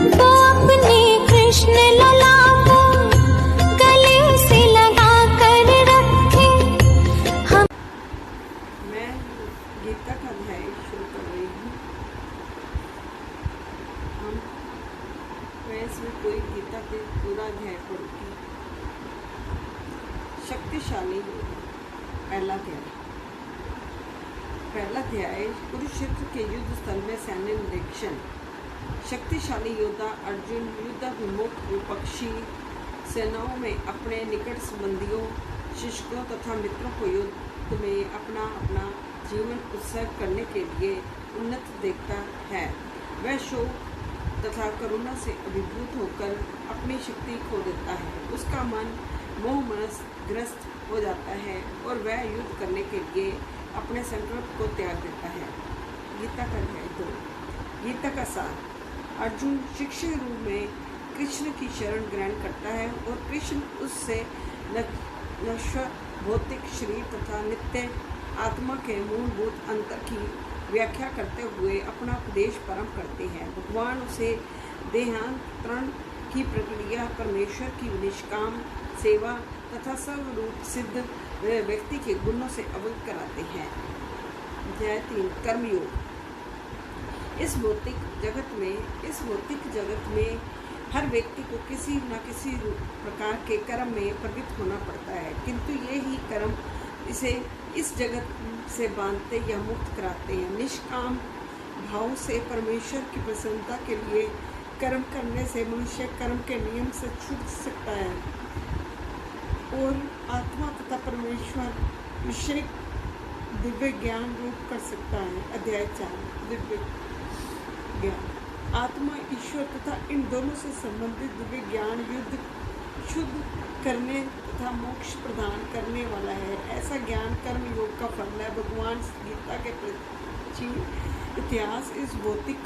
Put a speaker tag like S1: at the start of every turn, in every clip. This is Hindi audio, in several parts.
S1: तो अपने कृष्ण लला को गले से लगा कर रखे हम।
S2: मैं गीता का अध्याय शुरू कर रही हूँ। मैं इसमें पूरी गीता के पूरा अध्याय पढ़ूंगी। शक्तिशाली योद्धा। पहला अध्याय कुरुक्षेत्र के युद्ध स्थल में सैन्य निरीक्षण। शक्तिशाली योद्धा अर्जुन युद्धाभिमुख विपक्षी सेनाओं में अपने निकट संबंधियों, शिष्यों तथा मित्रों को युद्ध में अपना अपना जीवन उत्सर्ग करने के लिए उन्नत देखता है। वह शोक तथा करुणा से अभिभूत होकर अपनी शक्ति खो देता है। उसका मन मोहमनस ग्रस्त हो जाता है और वह युद्ध करने के लिए अपने संकल्प को त्याग देता है। गीता का अध्याय 2। गीता का सार। अर्जुन शिक्षक रूप में कृष्ण की शरण ग्रहण करता है और कृष्ण उससे नश्वर भौतिक शरीर तथा नित्य आत्मा के मूलभूत अंतर की व्याख्या करते हुए अपना उपदेश प्रारंभ करते हैं। भगवान उसे देहांतरण की प्रक्रिया, परमेश्वर की निष्काम सेवा तथा सर्वरूप सिद्ध व्यक्ति के गुणों से अवगत कराते हैं। अध्याय 3। कर्मयोग। इस भौतिक जगत में हर व्यक्ति को किसी न किसी प्रकार के कर्म में प्रवृत्त होना पड़ता है, किंतु ये ही कर्म इसे इस जगत से बांधते या मुक्त कराते हैं। निष्काम भाव से परमेश्वर की प्रसन्नता के लिए कर्म करने से मनुष्य कर्म के नियम से छूट सकता है और आत्मा तथा परमेश्वर विषय दिव्य ज्ञान रूप कर सकता है। अध्याय 4। दिव्य ज्ञान। आत्मा, ईश्वर तथा इन दोनों से संबंधित दिव्य ज्ञान युद्ध शुद्ध करने तथा मोक्ष प्रदान करने वाला है। ऐसा ज्ञान कर्म योग का फल है। भगवान गीता के प्राचीन इतिहास इस भौतिक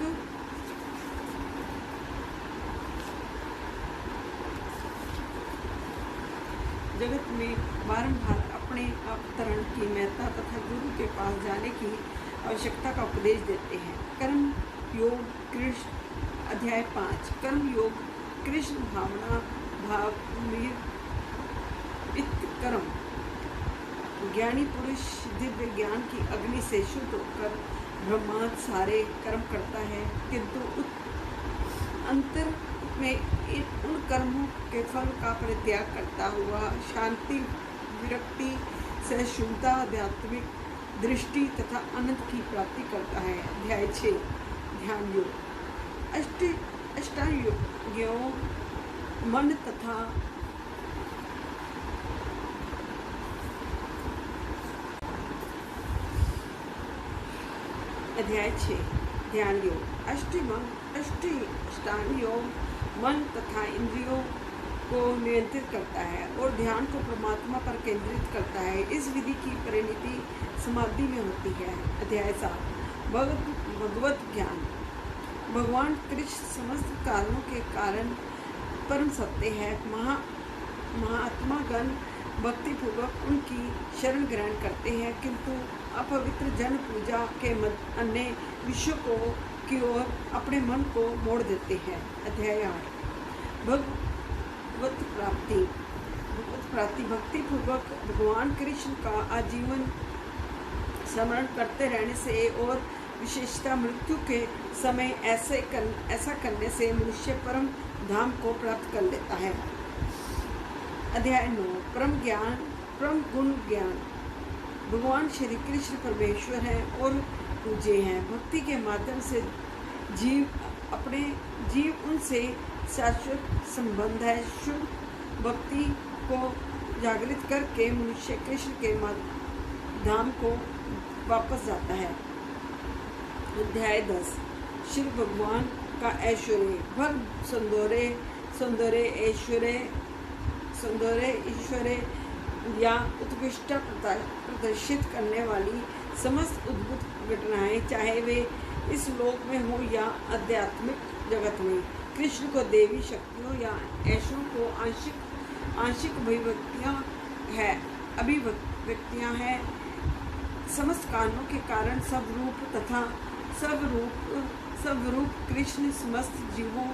S2: जगत में बारंबार अपने अवतरण की महत्ता तथा गुरु के पास जाने की आवश्यकता का उपदेश देते हैं। कर्म योग कृष्ण। अध्याय 5। कर्म योग। कृष्ण भावना भाव कर्म। ज्ञानी पुरुष दिव्य ज्ञान की अग्नि से शुद्ध होकर ब्रह्मांड सारे कर्म करता है, किंतु अंतर में उन कर्मों के फल का परित्याग करता हुआ शांति, विरक्ति, सहिष्णुता, आध्यात्मिक दृष्टि तथा अनंत की प्राप्ति करता है। अध्याय 6। ध्यान योग। अष्टांग योग मन तथा अध्याय 6। ध्यान योग। अष्टांग योग मन तथा इंद्रियों को नियंत्रित करता है और ध्यान को परमात्मा पर केंद्रित करता है। इस विधि की परिणति समाधि में होती है। अध्याय 7। भगवत ज्ञान। भगवान कृष्ण समस्त कारणों के कारण परम सत्य है। महात्मागण भक्तिपूर्वक उनकी शरण ग्रहण करते हैं, किंतु अपवित्र जन पूजा के अन्य विषयों की ओर अपने मन को मोड़ देते हैं। अध्याय 8। भगवत प्राप्ति। भक्ति पूर्वक भगवान कृष्ण का आजीवन स्मरण करते रहने से और विशेषता मृत्यु के समय ऐसा करने से मनुष्य परम धाम को प्राप्त कर लेता है। अध्याय 9। परम गुण ज्ञान। भगवान श्री कृष्ण परमेश्वर हैं और पूज्य हैं। भक्ति के माध्यम से जीव उनसे शाश्वत संबंध है। शुभ भक्ति को जागृत करके मनुष्य कृष्ण के धाम को वापस जाता है। अध्याय 10। शिव भगवान का ऐश्वर्य। भर सौंदर्य ऐश्वर्य या उत्कृष्टता प्रदर्शित करने वाली समस्त अद्भुत घटनाएं, चाहे वे इस लोक में हो या आध्यात्मिक जगत में, कृष्ण को देवी शक्तियों या ऐशों को आंशिक अभिव्यक्तियां हैं। समस्त कारणों के कारण सब रूप कृष्ण समस्त जीवों